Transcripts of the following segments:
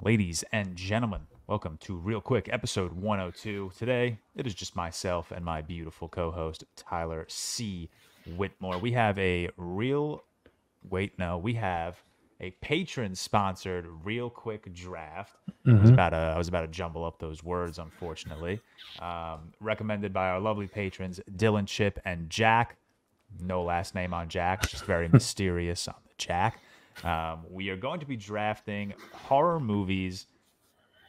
Ladies and gentlemen, welcome to ReelQuick, episode 102. Today, it is just myself and my beautiful co-host, Tyler C. Whitmore. We have a we have a patron-sponsored ReelQuick draft. I was about to jumble up those words, unfortunately. Recommended by our lovely patrons, Dylan, Chip, and Jack. No last name on Jack, just very mysterious on the Jack. We are going to be drafting horror movies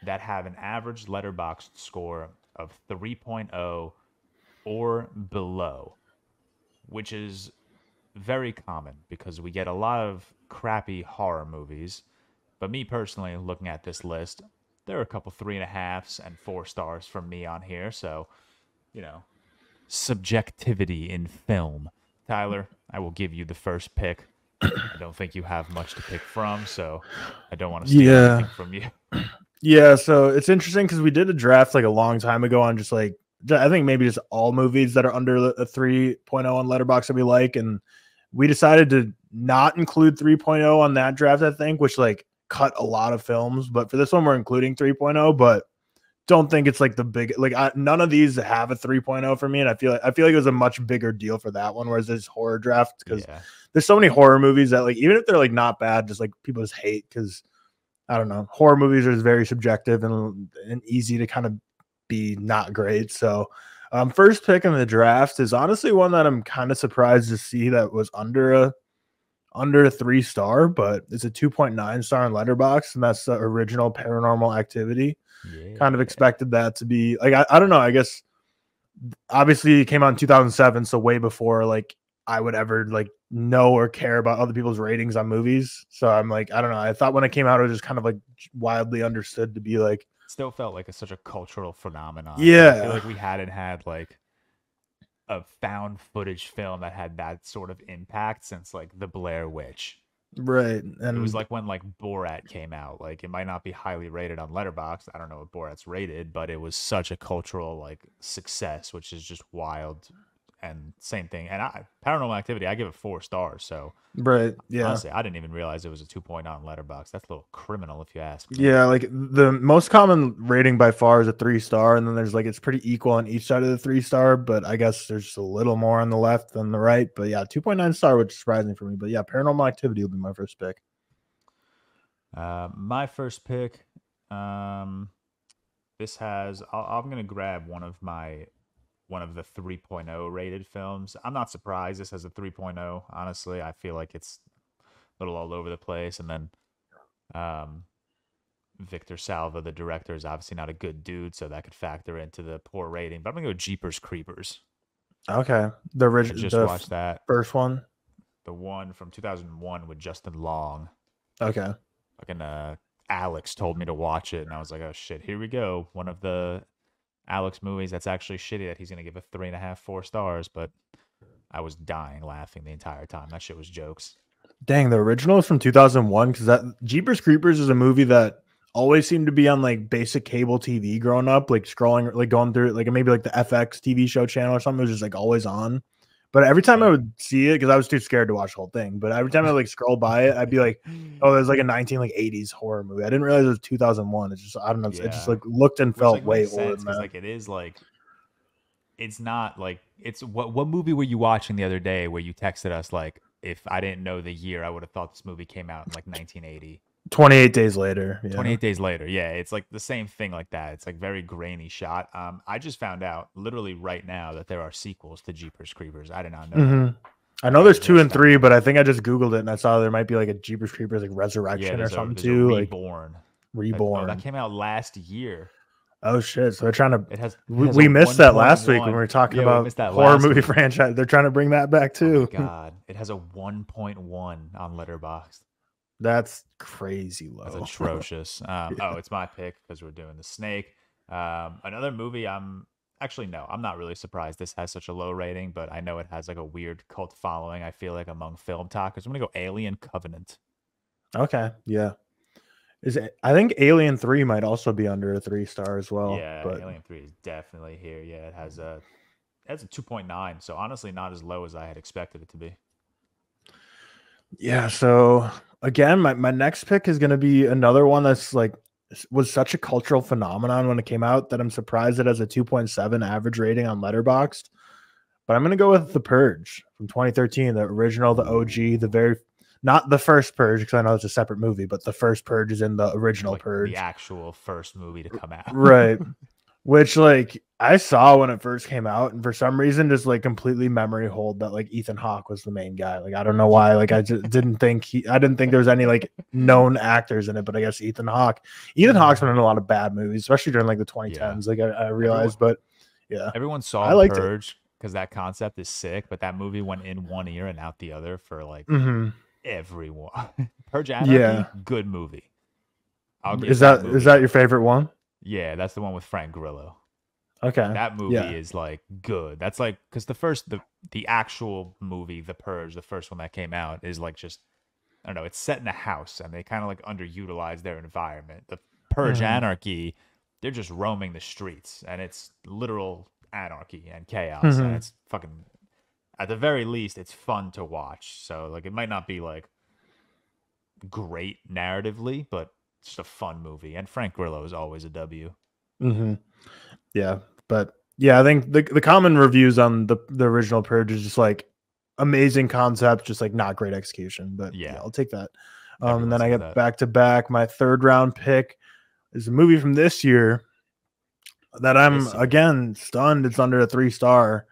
that have an average Letterboxd score of 3.0 or below, which is very common because we get a lot of crappy horror movies. But me personally, looking at this list, there are a couple 3.5s and 4 stars from me on here. So, subjectivity in film. Tyler, I will give you the first pick. I don't think you have much to pick from, so I don't want to steal anything from you. Yeah, so it's interesting because we did a draft like a long time ago on just like I think maybe just all movies that are under a 3.0 on Letterboxd that we like, and we decided to not include 3.0 on that draft, I think, which like cut a lot of films. But for this one, we're including 3.0, but don't think it's like the big none of these have a 3.0 for me, and I feel like it was a much bigger deal for that one, whereas this horror draft because there's so many horror movies that like even if they're like not bad, just like people just hate because I don't know, horror movies are very subjective and easy to kind of be not great. So first pick in the draft is honestly one that I'm kind of surprised to see that was under a 3-star, but it's a 2.9 star on Letterboxd, and that's the original Paranormal Activity. Kind of expected that to be like I don't know, I guess obviously it came out in 2007, so way before like I would ever like know or care about other people's ratings on movies. So I'm like, I don't know, I thought when it came out it was just kind of like wildly understood to be like, still felt like such a cultural phenomenon. Yeah, I feel like we hadn't had like a found footage film that had that sort of impact since like the Blair Witch. Right. And it was like when like Borat came out. Like it might not be highly rated on Letterboxd. I don't know what Borat's rated, but it was such a cultural like success, which is just wild. And same thing. And Paranormal Activity, I give it 4 stars. So right, yeah. Honestly, I didn't even realize it was a 2.0 on Letterboxd. That's a little criminal if you ask me. Yeah, like the most common rating by far is a 3-star, and then there's like it's pretty equal on each side of the 3-star, but I guess there's just a little more on the left than the right. But yeah, 2.9 star, which is surprising for me. But yeah, Paranormal Activity will be my first pick. My first pick, this has I'm gonna grab one of the 3.0 rated films. I'm not surprised this has a 3.0. Honestly, I feel like it's a little all over the place. And then Victor Salva, the director, is obviously not a good dude, so that could factor into the poor rating. But I'm gonna go Jeepers Creepers. Okay, the original. Just watched that first one, the one from 2001 with Justin Long. Okay, fucking Alex told me to watch it, and I was like, oh shit, here we go. One of the Alex movies that's actually shitty that he's gonna give a 3.5, 4 stars, but I was dying laughing the entire time. That shit was jokes. Dang, the original is from 2001 because that Jeepers Creepers is a movie that always seemed to be on like basic cable TV growing up, like scrolling, like going through like maybe like the FX TV show channel or something. It was just like always on. But every time I would see it, because I was too scared to watch the whole thing, but every time I like scroll by it, I'd be like, oh, there's like a 80s horror movie. I didn't realize it was 2001. It's just, I don't know. It just like looked and felt like, way older than that. Like it is like, it's not like, it's what movie were you watching the other day where you texted us like, if I didn't know the year, I would have thought this movie came out in like 1980. 28 Days Later. Yeah. 28 Days Later. Yeah, it's like the same thing like that. It's like very grainy shot. I just found out literally right now that there are sequels to Jeepers Creepers. I did not know that. I know there's 2 and 3, but I think I just Googled it and I saw there might be like a Jeepers Creepers like Resurrection or something too. Reborn. Reborn. That came out last year. Oh shit! So they're trying to. It has we missed that last week when we were talking about horror movie franchise. They're trying to bring that back too. Oh my God, it has a 1.1 on Letterboxd. That's crazy low. That's atrocious. Oh, it's my pick because we're doing the Snake. Another movie. I'm not really surprised this has such a low rating, but I know it has like a weird cult following. I feel like among film talkers. I'm gonna go Alien Covenant. Okay, yeah. I think Alien 3 might also be under a 3-star as well. Yeah, but Alien 3 is definitely here. Yeah, it has a 2.9. So honestly, not as low as I had expected it to be. Yeah. So again, my next pick is going to be another one that's like was such a cultural phenomenon when it came out that I'm surprised it has a 2.7 average rating on Letterboxd. But I'm going to go with The Purge from 2013, the original, the OG, not the first Purge, because I know it's a separate movie, but the first Purge is in the original Purge. The actual first movie to come out. Right. Which, like, I saw when it first came out, and for some reason just, like, completely memory hold that, like, Ethan Hawke was the main guy. Like, I don't know why. Like, I just didn't think there was any, like, known actors in it, but I guess Ethan Hawke's been in a lot of bad movies, especially during, like, the 2010s. Yeah. Like, I realized, but, yeah. Everyone saw Purge because that concept is sick, but that movie went in one ear and out the other for, like, everyone. Purge Anarchy, good movie. Is that your favorite one? Yeah, that's the one with Frank Grillo. Okay, that movie is like good. That's like because the actual movie, The Purge, the first one that came out, is like just I don't know. It's set in a house, and they kind of like underutilize their environment. The Purge Anarchy, they're just roaming the streets, and it's literal anarchy and chaos, and it's fucking. At the very least, it's fun to watch. So like, it might not be like great narratively, but just a fun movie, and Frank Grillo is always a W. Yeah, but yeah, I think the common reviews on the original Purge is just like amazing concept, just like not great execution. But yeah, I'll take that. And then I get back to back. My third round pick is a movie from this year that I'm again stunned. It's under a 3-star.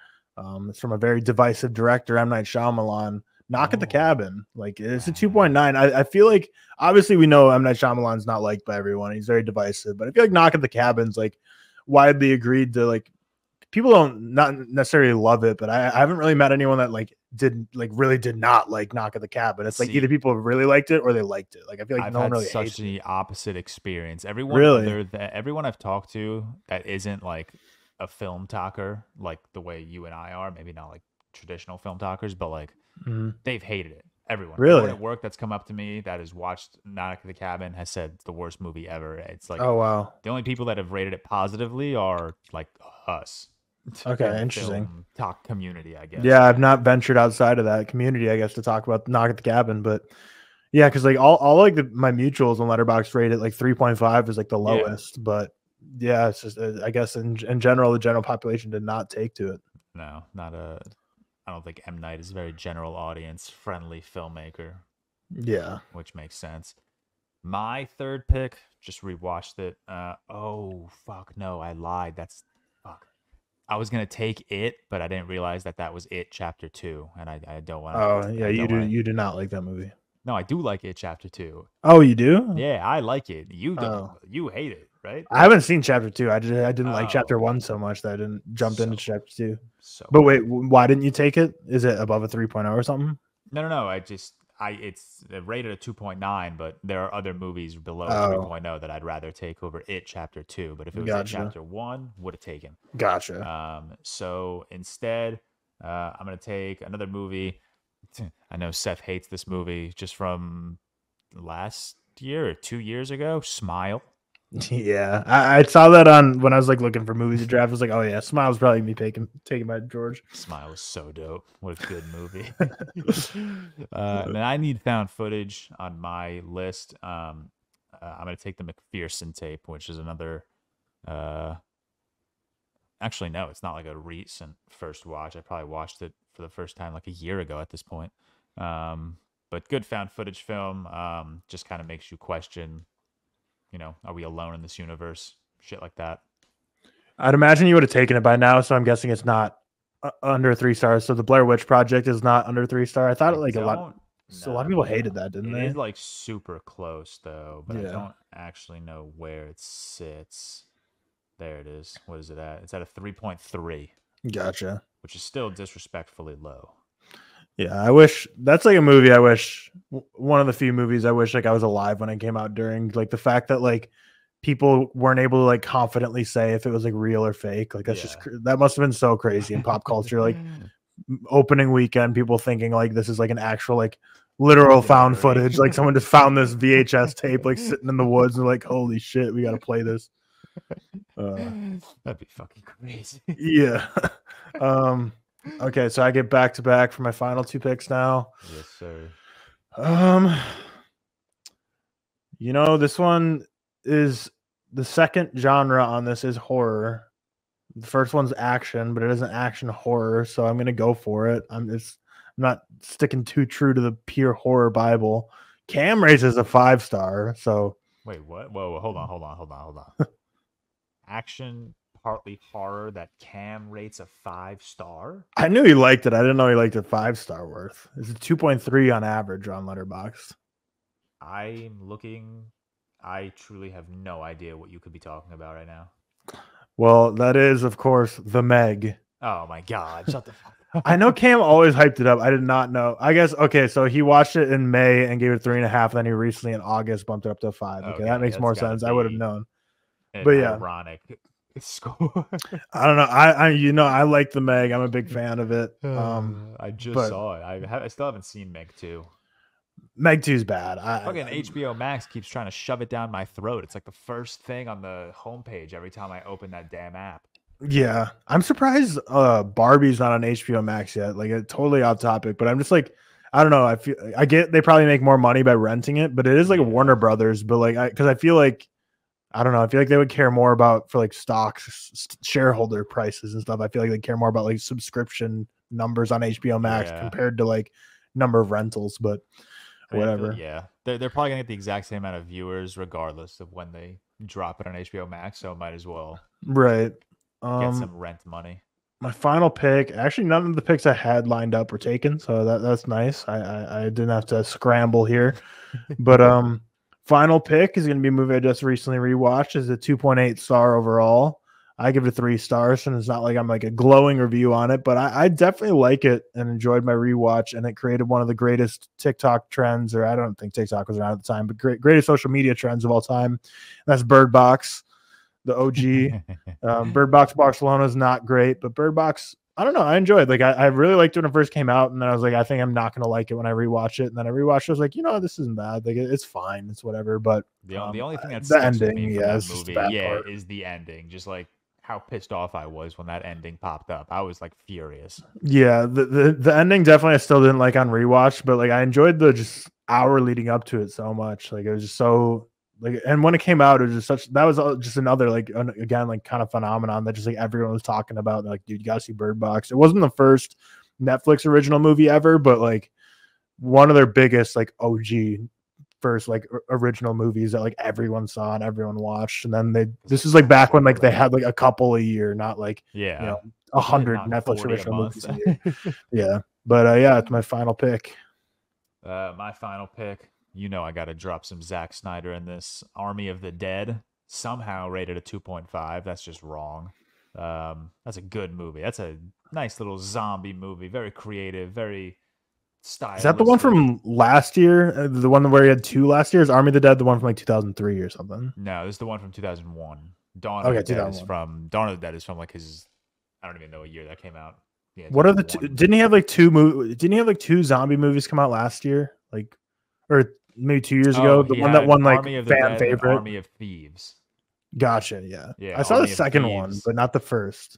It's from a very divisive director, M. Night Shyamalan. Knock at the Cabin. Like, it's a 2.9. I feel like, obviously we know M. Night Shyamalan's not liked by everyone. He's very divisive, but I feel like Knock at the Cabin's like widely agreed to. Like, people don't not necessarily love it, but I haven't really met anyone that really did not like Knock at the Cabin. It's like either people really liked it or they liked it. Like, I feel like no one really hates it. Such the opposite experience. Everyone I've talked to that isn't like a film talker, like the way you and I are, maybe not like traditional film talkers, but like they've hated it. Everyone at work that's come up to me that has watched Knock at the Cabin has said it's the worst movie ever. It's like, oh wow, the only people that have rated it positively are like us. Okay, interesting. Talk community, I guess. Yeah, I've not ventured outside of that community, I guess, to talk about Knock at the Cabin, but yeah, because like all like my mutuals on Letterboxd rated like 3.5 is like the lowest, but yeah, it's just I guess in general the general population did not take to it. No, I don't think M. Night is a very general audience friendly filmmaker. Yeah, which makes sense. My third pick, just rewatched it. Oh fuck no, I lied. That's fuck. I was gonna take It, but I didn't realize that was It Chapter 2, and I don't want. Oh yeah, you do not like that movie. No, I do like It Chapter 2. Oh, you do? Yeah, I like it. You don't. You hate it, right? I haven't seen Chapter 2. I didn't like Chapter 1 so much that I didn't jump into Chapter 2. But wait, why didn't you take it? Is it above a 3.0 or something? No. It's rated a 2.9, but there are other movies below 3.0 that I'd rather take over It Chapter 2. But if it was It Chapter 1, would have taken. Gotcha. So instead, I'm gonna take another movie. I know Seth hates this movie just from last year or 2 years ago. Smile. Yeah, I saw that on when I was like looking for movies to draft. I was like, oh yeah, Smile's probably gonna be taken by George. Smile was so dope. What a good movie. And I need found footage on my list. I'm gonna take the McPherson tape, which is another. Actually, no, it's not like a recent first watch. I probably watched it for the first time like a year ago at this point. But good found footage film. Just kind of makes you question. You know, are we alone in this universe? Shit like that. I'd imagine you would have taken it by now, so I'm guessing it's not under 3 stars. So the Blair Witch Project is not under 3-star. I thought a lot of people hated that, didn't they? It is like super close though, but I don't actually know where it sits. There it is. What is it at? It's at a 3.3. Gotcha. Which is still disrespectfully low. Yeah, I wish that's like a movie. I wish one of the few movies I wish like I was alive when it came out during, like the fact that like people weren't able to like confidently say if it was like real or fake. Like that's just that must have been so crazy in pop culture. Like opening weekend, people thinking like this is like an actual like literal found footage. Like someone just found this VHS tape like sitting in the woods and like holy shit, we got to play this. That'd be fucking crazy. Yeah. Okay, so I get back to back for my final 2 picks now. Yes, sir. You know, this one is the second genre on this is horror. The first one's action, but it isn't action horror, so I'm gonna go for it. I'm not sticking too true to the pure horror Bible. Cam rates is a 5-star, so Wait, what? Whoa, hold on. Action, partly horror that Cam rates a 5-star? I knew he liked it. I didn't know he liked it 5-star worth. It's a 2.3 on average on Letterboxd. I'm looking. I truly have no idea what you could be talking about right now. Well, that is, of course, The Meg. Oh my God! Shut the fuck up. I know Cam always hyped it up. I did not know. I guess, okay, so he watched it in May and gave it 3.5, and then he recently in August bumped it up to a 5. Okay, that makes more sense. I would have known. But yeah. Ironic score. I don't know. I like The Meg. I'm a big fan of it. I just saw it. I still haven't seen Meg 2. Meg 2's bad. Fucking HBO Max keeps trying to shove it down my throat. It's like the first thing on the homepage every time I open that damn app. Yeah, I'm surprised Barbie's not on HBO Max yet. Like, it's totally off topic, but I'm just like, I don't know. I get they probably make more money by renting it, but it is like a Warner Brothers. But like, because I feel like, I don't know. I feel like they would care more about for like stocks, shareholder prices and stuff. I feel like they care more about like subscription numbers on HBO Max compared to like number of rentals. But whatever. They're probably gonna get the exact same amount of viewers regardless of when they drop it on HBO Max. So might as well get some rent money. My final pick. Actually, none of the picks I had lined up were taken, so that's nice. I didn't have to scramble here. But final pick is going to be a movie I just recently rewatched. Is a 2.8 star overall. I give it 3 stars, and it's not like I'm like a glowing review on it, but I definitely like it and enjoyed my rewatch. And it created one of the greatest TikTok trends, or I don't think TikTok was around at the time, but greatest social media trends of all time. And that's Bird Box, the OG. Bird Box Barcelona is not great, but Bird Box, I don't know. I enjoyed. Like I really liked it when it first came out, and then I was like, I think I'm not gonna like it when I rewatch it. And then I rewatched it. I was like, this isn't bad. Like it's fine. It's whatever. But the only thing that's the ending, is the ending. Just like how pissed off I was when that ending popped up. I was like furious. Yeah, the ending definitely I still didn't like on rewatch, but like I enjoyed the just hour leading up to it so much. Like it was just so like, and when it came out, it was just that was just another like again like kind of phenomenon that just like everyone was talking about. Like, dude, you gotta see Bird Box. It wasn't the first Netflix original movie ever, but like one of their biggest like OG first like original movies that like everyone saw and everyone watched. And then this is like back when like they had like a couple a year, not like 100 Netflix original movies a year. But it's my final pick. My final pick, I got to drop some Zack Snyder in this. Army of the Dead, somehow rated a 2.5. That's just wrong. That's a good movie. That's a nice little zombie movie. Very creative, very stylistic. Is that the one from last year? The one where he had 2 last year? Is Army of the Dead the one from like 2003 or something? No, this is the one from 2001. Dawn of the Dead is from like his, I don't even know what year that came out. Yeah, what are the two? Didn't he have like 2 zombie movies come out last year? Like, or maybe 2 years ago? The one that won like fan favorite. Army of Thieves. Gotcha. Yeah. I saw the second one, but not the first.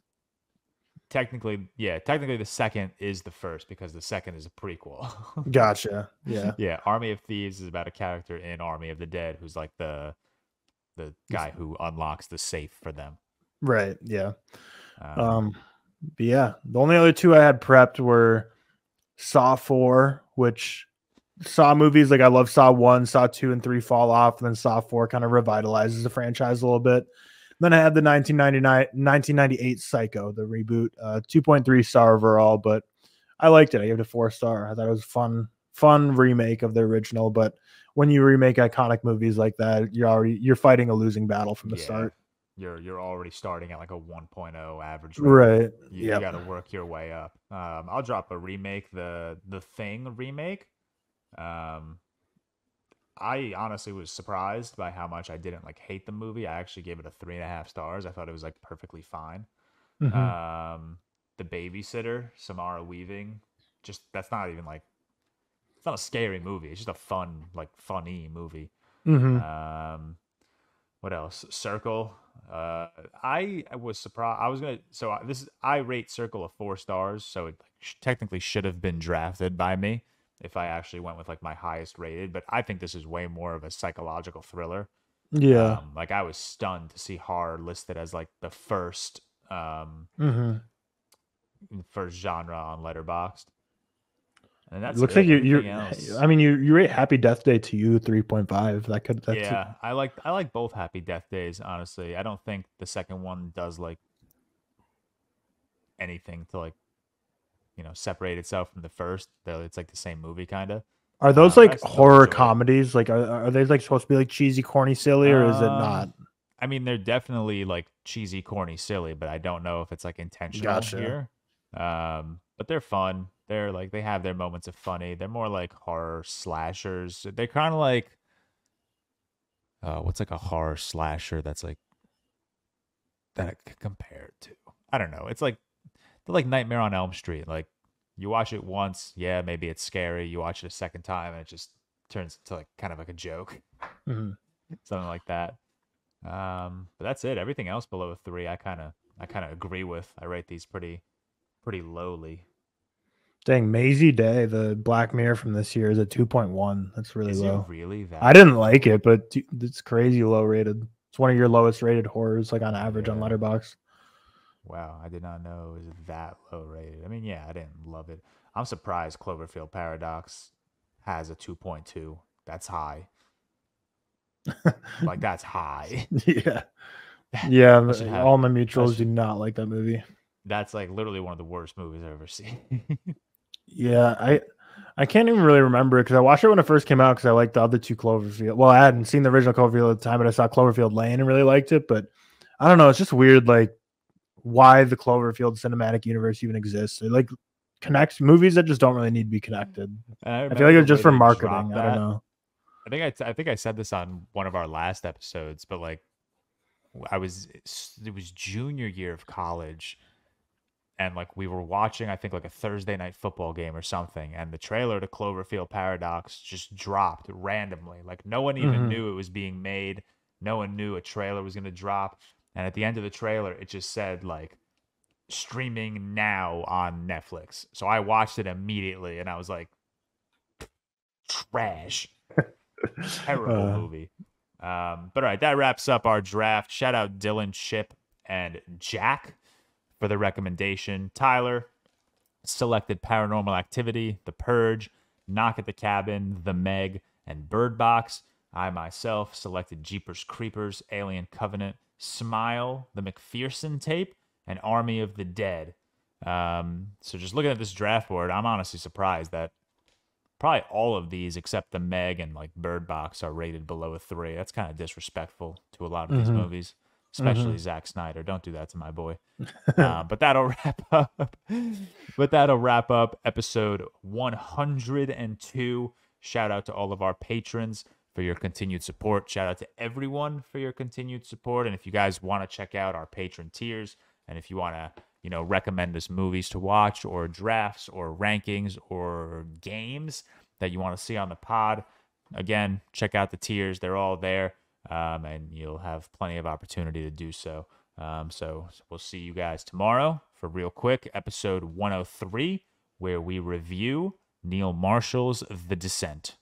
Technically, the second is the first because the second is a prequel. Gotcha. Yeah. Yeah. Army of Thieves is about a character in Army of the Dead who's like the guy who unlocks the safe for them. Right. Yeah. But yeah, the only other 2 I had prepped were Saw 4, which Saw movies, like I love Saw 1, Saw 2 and 3 fall off, and then Saw 4 kind of revitalizes the franchise a little bit. Then I had the 1998 Psycho, the reboot, 2.3 star overall, but I liked it. I gave it a 4 star. I thought it was fun remake of the original. But when you remake iconic movies like that, you're fighting a losing battle from the start. You're already starting at like a 1.0 average rate. Right. You got to work your way up. I'll drop a remake, the Thing remake. I honestly was surprised by how much I didn't like hate the movie. I actually gave it a 3.5 stars. I thought it was like perfectly fine. Mm-hmm. The Babysitter, Samara Weaving, just that's not even like, it's not a scary movie. It's just a funny movie. Mm-hmm. What else? Circle. I was surprised. I rate Circle a 4 stars, so it technically should have been drafted by me if I actually went with like my highest rated, but I think this is way more of a psychological thriller. Yeah. Like I was stunned to see horror listed as like the first first genre on Letterboxd. And It that's looks like it. Everything else. I mean, you rate Happy Death Day to You 3.5. That's it. Yeah, I like both Happy Death Days, honestly. I don't think the second one does like anything to like, separate itself from the first. Though it's like the same movie kind of. Are those But I like still horror enjoy it. comedies? Like, are they like supposed to be like cheesy, corny, silly, or is it not? I mean, they're definitely like cheesy, corny, silly, but I don't know if it's like intentional Gotcha. here. But they're fun. They're like they have their moments of funny. They're more like horror slashers. They're kind of like what's like a horror slasher that's like that I could compare it to. I don't know. It's like they're like Nightmare on Elm Street. Like you watch it once, yeah, maybe it's scary. You watch it a second time, and it just turns into like kind of like a joke, Mhm. something like that. But that's it. Everything else below a 3, I kind of agree with. I rate these pretty lowly. Dang, Maisie Day, the Black Mirror from this year, is at 2.1. That's really Is it low. really I that didn't like low? it, but it's crazy low rated. It's one of your lowest rated horrors, like on average on Yeah. Letterboxd. Wow, I did not know it was that low rated. I mean, yeah, I didn't love it. I'm surprised Cloverfield Paradox has a 2.2. That's high. Like that's high. Yeah. Yeah. I should have All my I mutuals do should, not like that movie. that's like literally one of the worst movies I've ever seen. Yeah. I can't even really remember it because I watched it when it first came out because I liked the other two Cloverfield. Well, I hadn't seen the original Cloverfield at the time, but I saw Cloverfield Lane and really liked it. But I don't know. It's just weird, like why the Cloverfield cinematic universe even exists. It like connects movies that just don't really need to be connected. And I I feel like remember it's just when for they marketing. dropped I don't that. know. I think I said this on one of our last episodes, but like it was junior year of college, and like we were watching I think like a Thursday night football game or something, and the trailer to Cloverfield Paradox just dropped randomly. Like no one even Hmm. knew it was being made. No one knew a trailer was going to drop, and at the end of the trailer it just said like streaming now on Netflix. So I watched it immediately and I was like trash. Terrible Uh, movie. But all right, that wraps up our draft. Shout out Dylan, Chip, and Jack for the recommendation. Tyler selected Paranormal Activity, The Purge, Knock at the Cabin, The Meg, and Bird Box. I myself selected Jeepers Creepers, Alien Covenant, Smile, The McPherson Tape, and Army of the Dead. So just looking at this draft board, I'm honestly surprised that probably all of these except the Meg and like Bird Box are rated below a 3. That's kind of disrespectful to a lot of these hmm movies, especially hmm Zack Snyder. Don't do that to my boy. But that'll wrap up. But that'll wrap up episode 102. Shout out to all of our patrons for your continued support. Shout out to everyone for your continued support. And if you guys want to check out our patron tiers, and if you want to, recommend us movies to watch or drafts or rankings or games that you want to see on the pod, again, check out the tiers. They're all there, and you'll have plenty of opportunity to do so. So we'll see you guys tomorrow for ReelQuick, episode 103, where we review Neil Marshall's The Descent.